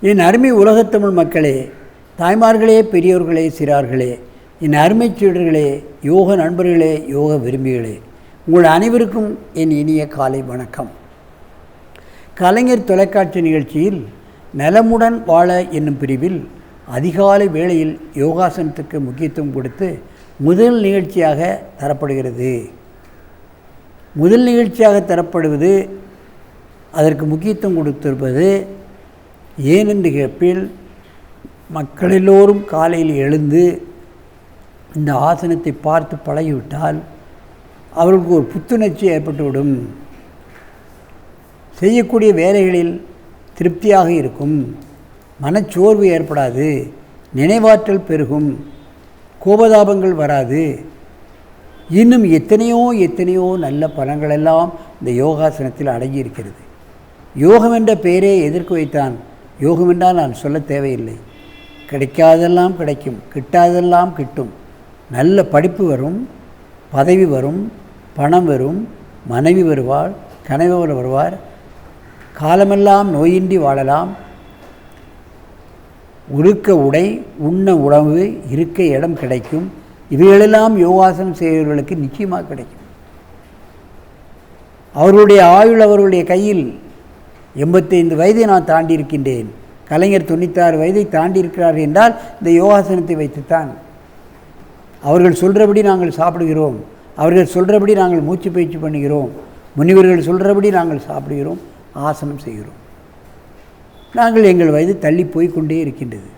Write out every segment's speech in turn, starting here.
என் அருமை உலகத்தமிழ் மக்களே, தாய்மார்களே, பெரியோர்களே, சிறார்களே, என் அருமை சீடர்களே, யோக நண்பர்களே, யோக விரும்பிகளே, உங்கள் அனைவருக்கும் என் இனிய காலை வணக்கம். கலைஞர் தொலைக்காட்சி நிகழ்ச்சியில் நலமுடன் வாழ என்னும் பிரிவில் அதிகாலை வேளையில் யோகாசனத்துக்கு முக்கியத்துவம் கொடுத்து முதல் நிகழ்ச்சியாக தரப்படுவது அதற்கு முக்கியத்துவம் கொடுத்திருப்பது ஏனென்று கேட்பில், மக்கள் எல்லோரும் காலையில் எழுந்து இந்த ஆசனத்தை பார்த்து பழகிவிட்டால் அவர்களுக்கு ஒரு புத்துணர்ச்சி ஏற்பட்டுவிடும். செய்யக்கூடிய வேலைகளில் திருப்தியாக இருக்கும், மனச்சோர்வு ஏற்படாது, நினைவாற்றல் பெருகும், கோபதாபங்கள் வராது. இன்னும் எத்தனையோ நல்ல பலன்களெல்லாம் இந்த யோகாசனத்தில் அடங்கியிருக்கிறது. யோகம் என்ற பெயரே எதற்கு வைத்தான்? யோகம் என்றால் நான் சொல்ல தேவையில்லை. கிடைக்காதெல்லாம் கிடைக்கும், கிட்டாதெல்லாம் கிட்டும். நல்ல படிப்பு வரும், பதவி வரும், பணம் வரும், மனைவி வருவாள், கணவர் வருவார், காலமெல்லாம் நோயின்றி வாழலாம். உடுக்க உடை, உண்ண உணவு, இருக்க இடம் கிடைக்கும். இவைகளெல்லாம் யோகாசனம் செய்பவர்களுக்கு நிச்சயமாக கிடைக்கும். அவர்களுடைய ஆயுள் அவர்களுடைய கையில். 85 வயதை நான் தாண்டி இருக்கின்றேன். கலைஞர் 96 வயதை தாண்டி இருக்கிறார்கள் என்றால் இந்த யோகாசனத்தை வைத்துத்தான். அவர்கள் சொல்கிறபடி நாங்கள் சாப்பிடுகிறோம், அவர்கள் சொல்கிறபடி நாங்கள் மூச்சு பயிற்சி பண்ணுகிறோம், முனிவர்கள் சொல்கிறபடி நாங்கள் சாப்பிடுகிறோம், ஆசனம் செய்கிறோம். நாங்கள் எங்கள் வயது தள்ளி போய்கொண்டே இருக்கின்றது.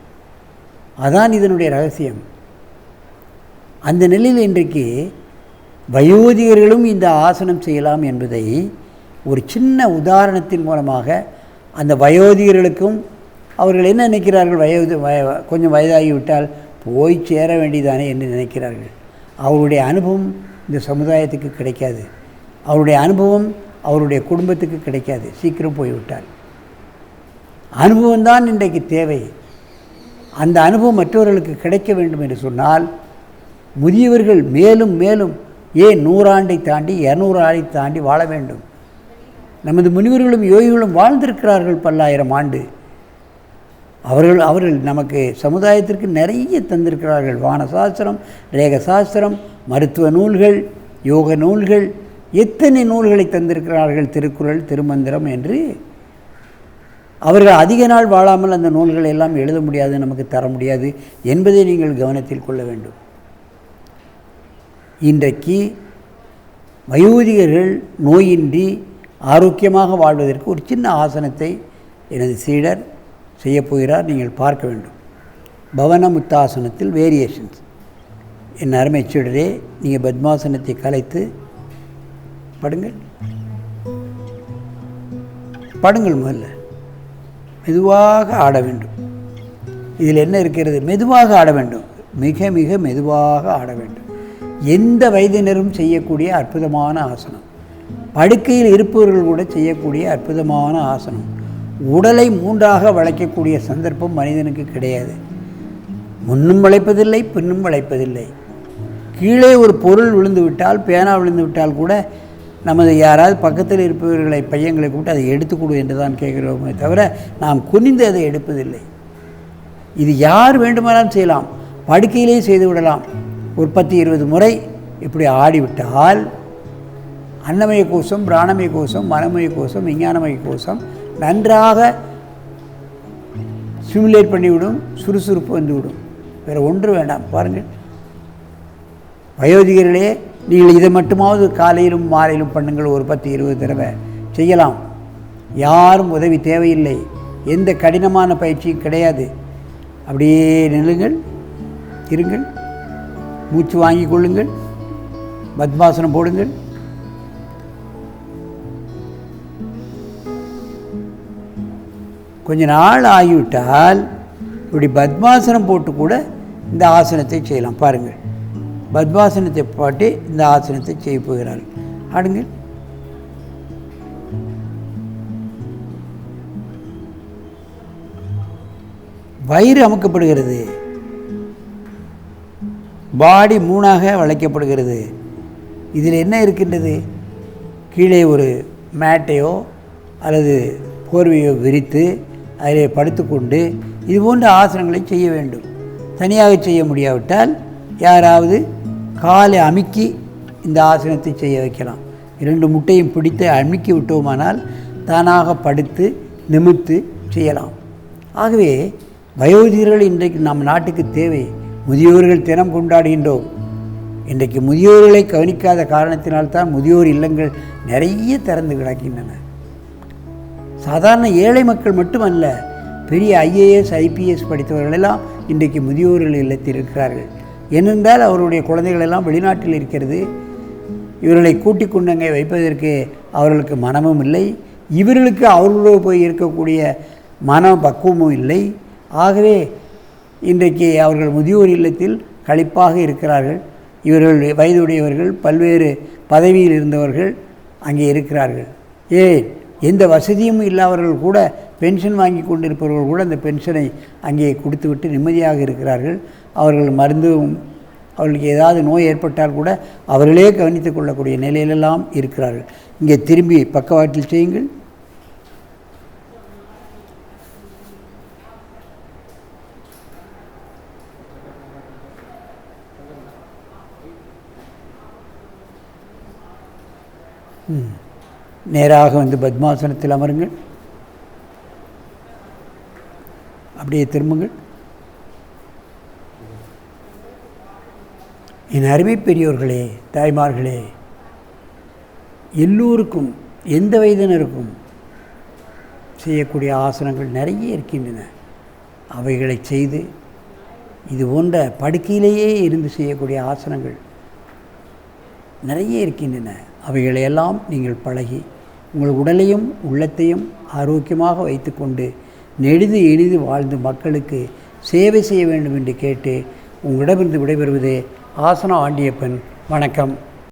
அதான் இதனுடைய ரகசியம். அந்த நிலையில் இன்றைக்கு வயோதிகர்களும் இந்த ஆசனம் செய்யலாம் என்பதை ஒரு சின்ன உதாரணத்தின் மூலமாக, அந்த வயோதிகர்களுக்கும் அவர்கள் என்ன நினைக்கிறார்கள், கொஞ்சம் வயதாகிவிட்டால் போய் சேர வேண்டியதானே என்று நினைக்கிறார்கள். அவருடைய அனுபவம் இந்த சமுதாயத்துக்கு கிடைக்காது, அவருடைய அனுபவம் அவருடைய குடும்பத்துக்கு கிடைக்காது. சீக்கிரம் போய்விட்டால் அனுபவம்தான் இன்றைக்கு தேவை. அந்த அனுபவம் மற்றவர்களுக்கு கிடைக்க வேண்டும் என்று சொன்னால் முதியவர்கள் மேலும் மேலும் 100 ஆண்டை தாண்டி 200 ஆண்டை தாண்டி வாழ வேண்டும். நமது முனிவர்களும் யோகிகளும் வாழ்ந்திருக்கிறார்கள் பல்லாயிரம் ஆண்டு. அவர்கள் நமக்கு சமுதாயத்திற்கு நிறைய தந்திருக்கிறார்கள். வானசாஸ்திரம், ரேகசாஸ்திரம், மருத்துவ நூல்கள், யோக நூல்கள், எத்தனை நூல்களை தந்திருக்கிறார்கள். திருக்குறள், திருமந்திரம் என்று. அவர்கள் அதிக நாள் வாழாமல் அந்த நூல்களை எல்லாம் எழுத முடியாது, நமக்கு தர முடியாது என்பதை நீங்கள் கவனத்தில் கொள்ள வேண்டும். இன்றைக்கு வயோதிகர்கள் நோயின்றி ஆரோக்கியமாக வாழ்வதற்கு ஒரு சின்ன ஆசனத்தை எனது சீடர் செய்யப்போகிறார். நீங்கள் பார்க்க வேண்டும். பவன முத்தாசனத்தில் வேரியேஷன்ஸ். என் அருமை சீடரே, நீங்கள் பத்மாசனத்தை கலைத்து படுங்கள். முதல்ல மெதுவாக ஆட வேண்டும். இதில் என்ன இருக்கிறது? மெதுவாக ஆட வேண்டும், மிக மிக மெதுவாக ஆட வேண்டும். எந்த வயதினரும் செய்யக்கூடிய அற்புதமான ஆசனம், படுக்கையில் இருப்பவர்கள் கூட செய்யக்கூடிய அற்புதமான ஆசனம். உடலை 3ஆக வளைக்கக்கூடிய சந்தர்ப்பம் மனிதனுக்கு கிடையாது. முன்னும் வளைப்பதில்லை, பின்னும் வளைப்பதில்லை. கீழே ஒரு பொருள் விழுந்து விட்டால், பேனா விழுந்து விட்டால் கூட நமது யாராவது பக்கத்தில் இருப்பவர்களை, பையன்களை கூப்பிட்டு அதை எடுத்துக்கொடு என்று தான் கேட்கிறோமே தவிர நாம் குனிந்து அதை எடுப்பதில்லை. இது யார் வேண்டுமானாலும் செய்யலாம், படுக்கையிலே செய்து விடலாம். ஒரு 10-20 முறை இப்படி ஆடிவிட்டால் அன்னமய கோஷம், பிராணமய கோஷம், மனமய கோஷம், விஞ்ஞானமய கோஷம் நன்றாக ஸ்டிமுலேட் பண்ணிவிடும், சுறுசுறுப்பு வந்துவிடும். வேறு ஒன்று வேண்டாம். பாருங்கள் வயோதிகர்களே, நீங்கள் இதை மட்டுமாவது காலையிலும் மாலையிலும் பண்ணுங்கள். ஒரு 10-20 தடவை செய்யலாம். யாரும் உதவி தேவையில்லை, எந்த கடினமான பயிற்சியும் கிடையாது. அப்படியே நில்லுங்கள், இருங்கள், மூச்சு வாங்கி கொள்ளுங்கள், பத்மாசனம் போடுங்கள். கொஞ்ச நாள் ஆகிவிட்டால் இப்படி பத்மாசனம் போட்டு கூட இந்த ஆசனத்தை செய்யலாம். பாருங்கள், பத்மாசனத்தை போட்டு இந்த ஆசனத்தை செய்ய போகிறார்கள். ஆடுங்கள். வயிறு அமுக்கப்படுகிறது, பாடி 3ஆக வளைக்கப்படுகிறது. இதில் என்ன இருக்கின்றது? கீழே ஒரு மேட்டையோ அல்லது போர்வையோ விரித்து அதிலே படுத்துக்கொண்டு இது போன்ற ஆசனங்களை செய்ய வேண்டும். தனியாக செய்ய முடியாவிட்டால் யாராவது காலை அமுக்கி இந்த ஆசனத்தை செய்ய வைக்கலாம். 2 முட்டையும் பிடித்து அமுக்கி விட்டோமானால் தானாக படுத்து நிமிர்த்து செய்யலாம். ஆகவே வயோதிகர்கள் இன்றைக்கு நம் நாட்டுக்கு தேவை. முதியோர்கள் தினம் கொண்டாடுகின்றோம். இன்றைக்கு முதியோர்களை கவனிக்காத காரணத்தினால்தான் முதியோர் இல்லங்கள் நிறைய திறந்து கிடக்கின்றன. சாதாரண ஏழை மக்கள் மட்டுமல்ல, பெரிய IAS IPS படித்தவர்களெல்லாம் இன்றைக்கு முதியோர்கள் இல்லத்தில் இருக்கிறார்கள். ஏனென்றால் அவருடைய குழந்தைகள் எல்லாம் வெளிநாட்டில் இருக்கிறது. இவர்களை கூட்டிக் கொண்டு அங்கே வைப்பதற்கு அவர்களுக்கு மனமும் இல்லை. இவர்களுக்கு அவர்களோடு போய் இருக்கக்கூடிய மன பக்குவமும் இல்லை. ஆகவே இன்றைக்கு அவர்கள் முதியோர் இல்லத்தில் களிப்பாக இருக்கிறார்கள். இவர்கள் வயதுடையவர்கள், பல்வேறு பதவியில் இருந்தவர்கள் அங்கே இருக்கிறார்கள். எந்த வசதியும் இல்லாதவர்கள் கூட, பென்ஷன் வாங்கி கொண்டிருப்பவர்கள் கூட அந்த பென்ஷனை அங்கே கொடுத்துவிட்டு நிம்மதியாக இருக்கிறார்கள். அவர்கள் மருந்தும், அவர்களுக்கு ஏதாவது நோய் ஏற்பட்டால் கூட அவர்களே கவனித்து கொள்ளக்கூடிய நிலையிலெல்லாம் இருக்கிறார்கள். இங்கே திரும்பி பக்கவாட்டில் செய்யுங்கள். நேராக வந்து பத்மாசனத்தில் அமருங்கள். அப்படியே திரும்புங்கள். என் அருமை பெரியோர்களே, தாய்மார்களே, எல்லோருக்கும், எந்த வயதினருக்கும் செய்யக்கூடிய ஆசனங்கள் நிறைய இருக்கின்றன. அவைகளை செய்து இது போன்ற படுக்கையிலேயே இருந்து செய்யக்கூடிய ஆசனங்கள் நிறைய இருக்கின்றன. அவைகளையெல்லாம் நீங்கள் பழகி உங்கள் உடலையும் உள்ளத்தையும் ஆரோக்கியமாக வைத்துக்கொண்டு நெடிது எளிது வாழ்ந்து மக்களுக்கு சேவை செய்ய வேண்டும் என்று கேட்டு உங்களிடமிருந்து விடைபெறுவதே ஆசனா ஆண்டியப்பன். வணக்கம்.